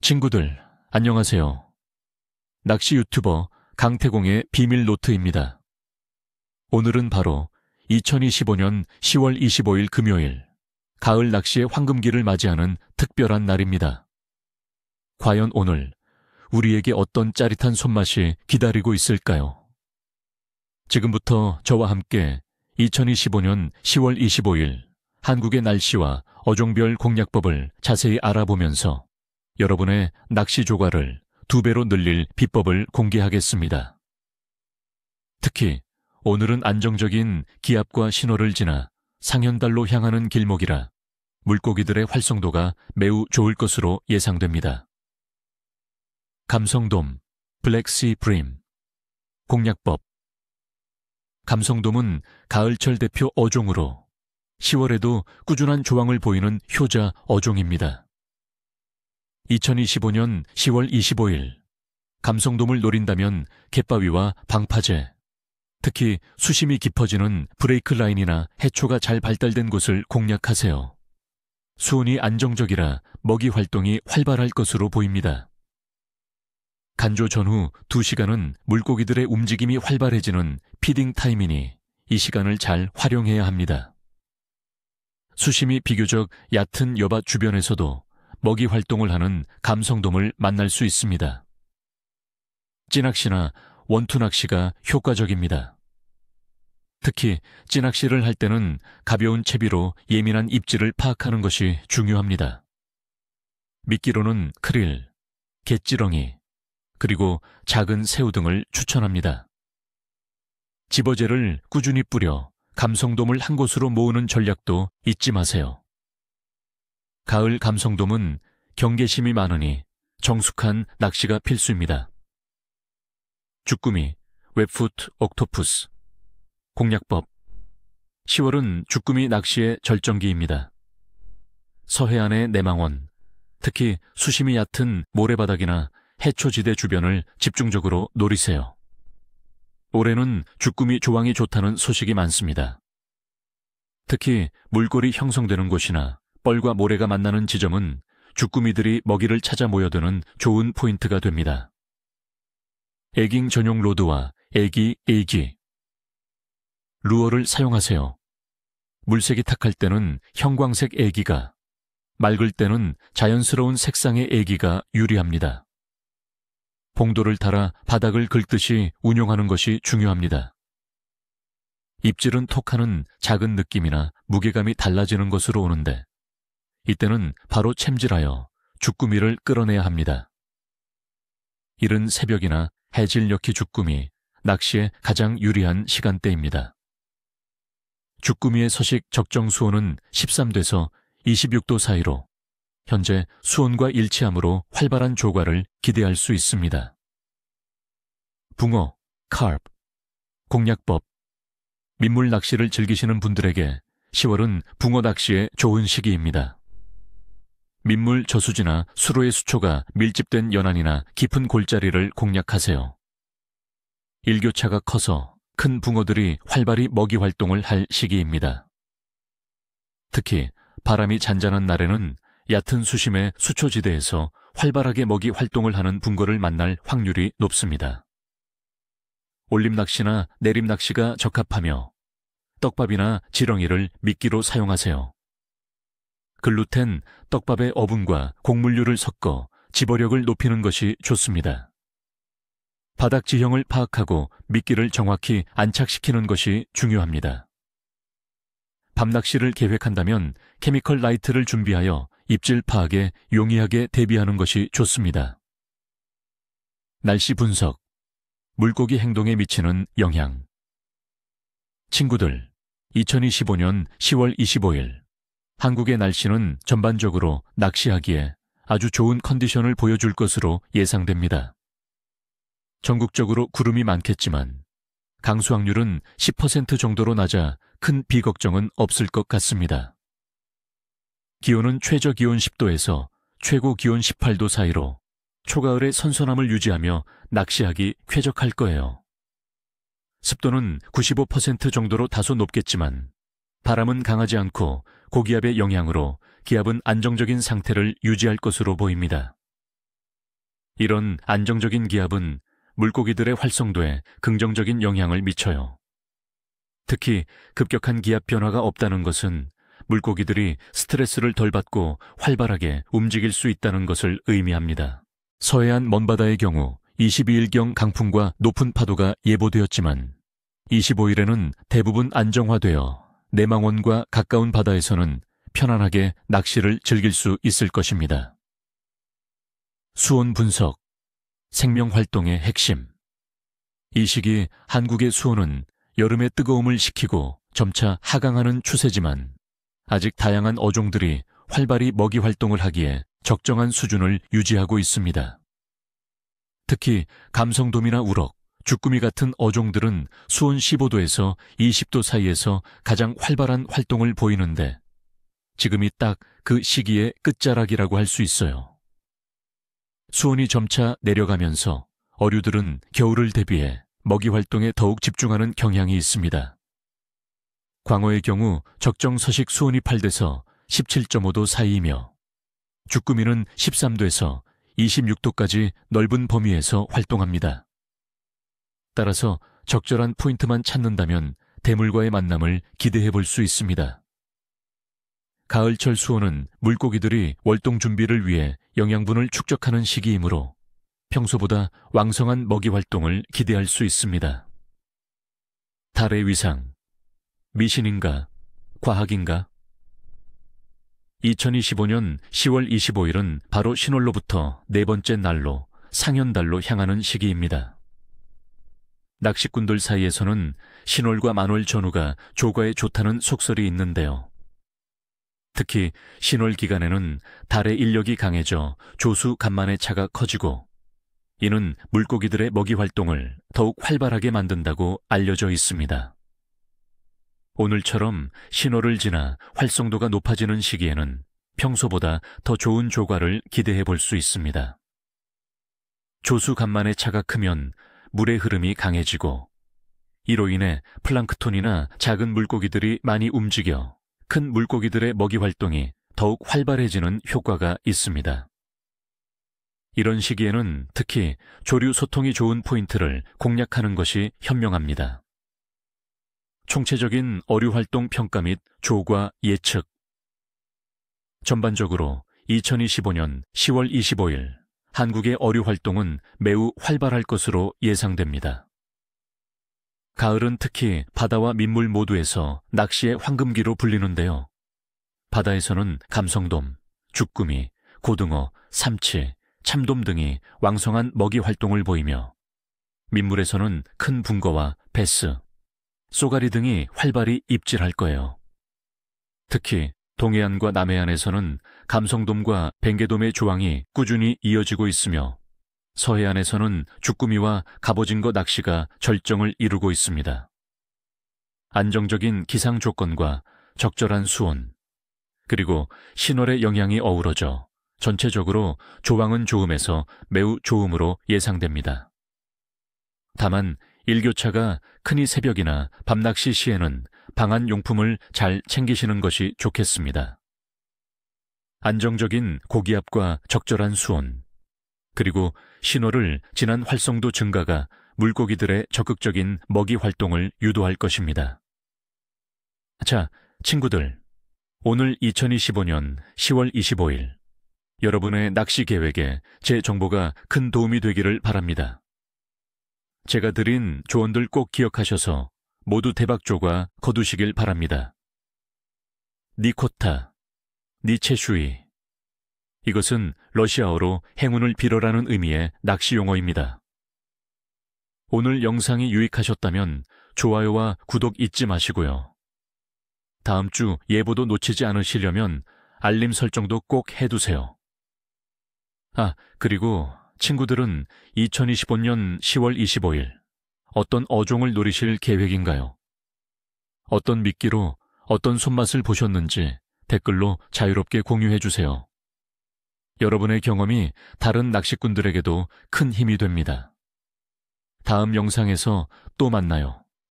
친구들, 안녕하세요. 낚시 유튜버 강태공의 비밀 노트입니다. 오늘은 바로 2025년 10월 25일 금요일, 가을 낚시의 황금기를 맞이하는 특별한 날입니다. 과연 오늘 우리에게 어떤 짜릿한 손맛이 기다리고 있을까요? 지금부터 저와 함께 2025년 10월 25일 한국의 날씨와 어종별 공략법을 자세히 알아보면서 여러분의 낚시 조과를 2배로 늘릴 비법을 공개하겠습니다. 특히 오늘은 안정적인 기압과 신호를 지나 상현달로 향하는 길목이라 물고기들의 활성도가 매우 좋을 것으로 예상됩니다. 감성돔, 블랙시 브림. 공략법. 감성돔은 가을철 대표 어종으로 10월에도 꾸준한 조항을 보이는 효자 어종입니다. 2025년 10월 25일, 감성돔을 노린다면 갯바위와 방파제, 특히 수심이 깊어지는 브레이크 라인이나 해초가 잘 발달된 곳을 공략하세요. 수온이 안정적이라 먹이 활동이 활발할 것으로 보입니다. 간조 전후 2시간은 물고기들의 움직임이 활발해지는 피딩 타임이니 이 시간을 잘 활용해야 합니다. 수심이 비교적 얕은 여밭 주변에서도 먹이 활동을 하는 감성돔을 만날 수 있습니다. 찌낚시나 원투낚시가 효과적입니다. 특히 찌낚시를 할 때는 가벼운 채비로 예민한 입질을 파악하는 것이 중요합니다. 미끼로는 크릴, 갯지렁이, 그리고 작은 새우 등을 추천합니다. 집어제를 꾸준히 뿌려 감성돔을 한 곳으로 모으는 전략도 잊지 마세요. 가을 감성돔은 경계심이 많으니 정숙한 낚시가 필수입니다. 주꾸미, 웹푸트 옥토푸스. 공략법. 10월은 주꾸미 낚시의 절정기입니다. 서해안의 내망원, 특히 수심이 얕은 모래바닥이나 해초지대 주변을 집중적으로 노리세요. 올해는 주꾸미 조항이 좋다는 소식이 많습니다. 특히 물골이 형성되는 곳이나 뻘과 모래가 만나는 지점은 주꾸미들이 먹이를 찾아 모여드는 좋은 포인트가 됩니다. 애깅 전용 로드와 애기, 에이기. 루어를 사용하세요. 물색이 탁할 때는 형광색 애기가, 맑을 때는 자연스러운 색상의 애기가 유리합니다. 봉도를 달아 바닥을 긁듯이 운용하는 것이 중요합니다. 입질은 톡하는 작은 느낌이나 무게감이 달라지는 것으로 오는데 이때는 바로 챔질하여 주꾸미를 끌어내야 합니다. 이른 새벽이나 해질 역기 주꾸미, 낚시에 가장 유리한 시간대입니다. 주꾸미의 서식 적정 수온은 13도에서 26도 사이로 현재 수온과 일치하므로 활발한 조과를 기대할 수 있습니다. 붕어, 카르프. 공략법. 민물 낚시를 즐기시는 분들에게 10월은 붕어 낚시의 좋은 시기입니다. 민물 저수지나 수로의 수초가 밀집된 연안이나 깊은 골짜리를 공략하세요. 일교차가 커서 큰 붕어들이 활발히 먹이 활동을 할 시기입니다. 특히 바람이 잔잔한 날에는 얕은 수심의 수초지대에서 활발하게 먹이 활동을 하는 붕어를 만날 확률이 높습니다. 올림낚시나 내림낚시가 적합하며 떡밥이나 지렁이를 미끼로 사용하세요. 글루텐, 떡밥의 어분과 곡물류를 섞어 집어력을 높이는 것이 좋습니다. 바닥 지형을 파악하고 미끼를 정확히 안착시키는 것이 중요합니다. 밤낚시를 계획한다면 케미컬 라이트를 준비하여 입질 파악에 용이하게 대비하는 것이 좋습니다. 날씨 분석. 물고기 행동에 미치는 영향. 친구들, 2025년 10월 25일 한국의 날씨는 전반적으로 낚시하기에 아주 좋은 컨디션을 보여줄 것으로 예상됩니다. 전국적으로 구름이 많겠지만 강수 확률은 10% 정도로 낮아 큰 비걱정은 없을 것 같습니다. 기온은 최저 기온 10도에서 최고 기온 18도 사이로 초가을의 선선함을 유지하며 낚시하기 쾌적할 거예요. 습도는 95% 정도로 다소 높겠지만 바람은 강하지 않고 고기압의 영향으로 기압은 안정적인 상태를 유지할 것으로 보입니다. 이런 안정적인 기압은 물고기들의 활성도에 긍정적인 영향을 미쳐요. 특히 급격한 기압 변화가 없다는 것은 물고기들이 스트레스를 덜 받고 활발하게 움직일 수 있다는 것을 의미합니다. 서해안 먼바다의 경우 22일경 강풍과 높은 파도가 예보되었지만 25일에는 대부분 안정화되어 내망원과 가까운 바다에서는 편안하게 낚시를 즐길 수 있을 것입니다. 수온 분석, 생명활동의 핵심. 이 시기 한국의 수온은 여름의 뜨거움을 식히고 점차 하강하는 추세지만 아직 다양한 어종들이 활발히 먹이 활동을 하기에 적정한 수준을 유지하고 있습니다. 특히 감성돔이나 우럭, 주꾸미 같은 어종들은 수온 15도에서 20도 사이에서 가장 활발한 활동을 보이는데 지금이 딱 그 시기의 끝자락이라고 할 수 있어요. 수온이 점차 내려가면서 어류들은 겨울을 대비해 먹이 활동에 더욱 집중하는 경향이 있습니다. 광어의 경우 적정 서식 수온이 8도에서 17.5도 사이이며 주꾸미는 13도에서 26도까지 넓은 범위에서 활동합니다. 따라서 적절한 포인트만 찾는다면 대물과의 만남을 기대해 볼 수 있습니다. 가을철 수온은 물고기들이 월동 준비를 위해 영양분을 축적하는 시기이므로 평소보다 왕성한 먹이 활동을 기대할 수 있습니다. 달의 위상, 미신인가, 과학인가? 2025년 10월 25일은 바로 신월로부터 네 번째 날로 상현달로 향하는 시기입니다. 낚시꾼들 사이에서는 신월과 만월 전후가 조과에 좋다는 속설이 있는데요. 특히 신월 기간에는 달의 인력이 강해져 조수 간만의 차가 커지고 이는 물고기들의 먹이 활동을 더욱 활발하게 만든다고 알려져 있습니다. 오늘처럼 신월을 지나 활성도가 높아지는 시기에는 평소보다 더 좋은 조과를 기대해 볼 수 있습니다. 조수 간만의 차가 크면 물의 흐름이 강해지고 이로 인해 플랑크톤이나 작은 물고기들이 많이 움직여 큰 물고기들의 먹이 활동이 더욱 활발해지는 효과가 있습니다. 이런 시기에는 특히 조류 소통이 좋은 포인트를 공략하는 것이 현명합니다. 총체적인 어류 활동 평가 및 조과 예측. 전반적으로 2025년 10월 25일 한국의 어류 활동은 매우 활발할 것으로 예상됩니다. 가을은 특히 바다와 민물 모두에서 낚시의 황금기로 불리는데요. 바다에서는 감성돔, 주꾸미, 고등어, 삼치, 참돔 등이 왕성한 먹이 활동을 보이며 민물에서는 큰 붕어와 베스, 쏘가리 등이 활발히 입질할 거예요. 특히 동해안과 남해안에서는 감성돔과 뱅게돔의 조항이 꾸준히 이어지고 있으며 서해안에서는 주꾸미와 갑오징어 낚시가 절정을 이루고 있습니다. 안정적인 기상 조건과 적절한 수온, 그리고 신월의 영향이 어우러져 전체적으로 조항은 좋음에서 매우 좋음으로 예상됩니다. 다만 일교차가 크니 새벽이나 밤낚시 시에는 방한용품을 잘 챙기시는 것이 좋겠습니다. 안정적인 고기압과 적절한 수온, 그리고 신월을 지난 활성도 증가가 물고기들의 적극적인 먹이 활동을 유도할 것입니다. 자, 친구들, 오늘 2025년 10월 25일 여러분의 낚시 계획에 제 정보가 큰 도움이 되기를 바랍니다. 제가 드린 조언들 꼭 기억하셔서 모두 대박조가 거두시길 바랍니다. 니코타, 니체슈이. 이것은 러시아어로 행운을 빌어라는 의미의 낚시 용어입니다. 오늘 영상이 유익하셨다면 좋아요와 구독 잊지 마시고요. 다음 주 예보도 놓치지 않으시려면 알림 설정도 꼭 해두세요. 그리고 친구들은 2025년 10월 25일 어떤 어종을 노리실 계획인가요? 어떤 미끼로 어떤 손맛을 보셨는지 댓글로 자유롭게 공유해 주세요. 여러분의 경험이 다른 낚시꾼들에게도 큰 힘이 됩니다. 다음 영상에서 또 만나요.